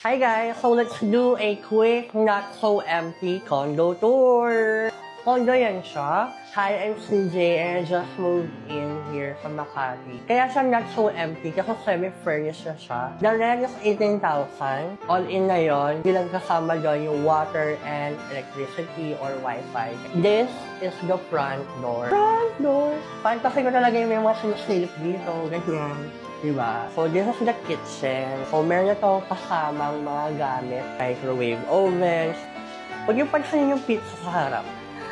Hi guys, so let's do a quick not so empty condo tour. Condo yan siya. Hi, I'm CJ and I just moved in here sa Makati. Kaya siya not so empty kasi semi-furnished na siya. The rent is 18,000. All in na yun. Bilang kasama doon yung water and electricity or wifi. This is the front door. Front door! Fantasy ko talaga yung may mga sinisilip dito. Ganyan. Diba? So, this is the kitchen. So, meron na itong kasamang mga gamit. Microwave ovens. Huwag yung pansinin yung pizza sa harap.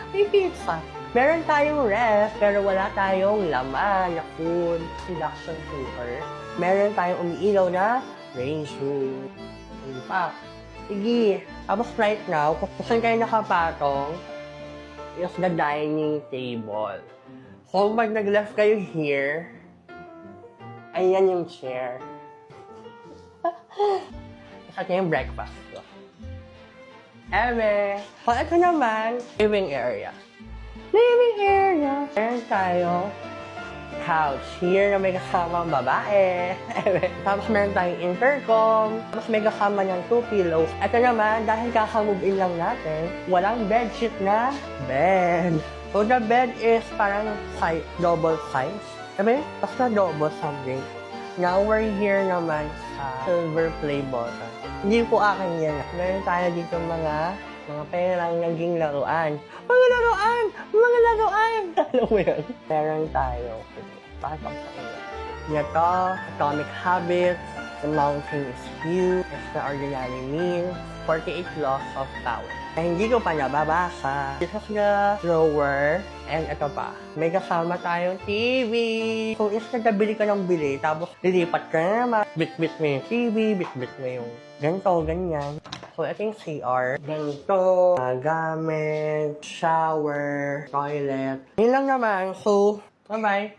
May pizza. Meron tayong ref, pero wala tayong laman na food. Induction cooker. Meron tayong umiilaw na range room. In fact, sige. Tapos right now, kung saan kayo nakapatong, is the dining table. So, pag nag-left kayo here, ayan yung chair. Kasi yung breakfast ko. Eme! So, ito naman, living area. Living area! Meron tayo couch. Here na may kasamang babae. Tapos meron tayong intercom. Tapos may kasama niyang 2 pillows. Ito naman, dahil kaka-move in lang natin, walang bedsheet na bed. So, the bed is parang double size. Sabi, basta double something. Now, we're here naman sa silver play button. Hindi po akin yan. Meron tayo dito mga perang naging laruan. Mga laruan! Mga laruan! Alam mo yun? Meron tayo. Pakita ko sa inyo. Ito, Atomic Habits, The Mountain is You, Extraordinary Meal, 48 Laws of Power. Hindi ko pa nababasa. This is the drawer. And ito pa, may kasama tayong TV. Kung nagkabili ka ng bili, tapos lilipat ka na naman. Bit-bit mo yung TV, bit-bit mo yung ganito, ganyan. So, ito yung CR. Ganito, gamit, shower, toilet. Yun lang naman. So, bye-bye.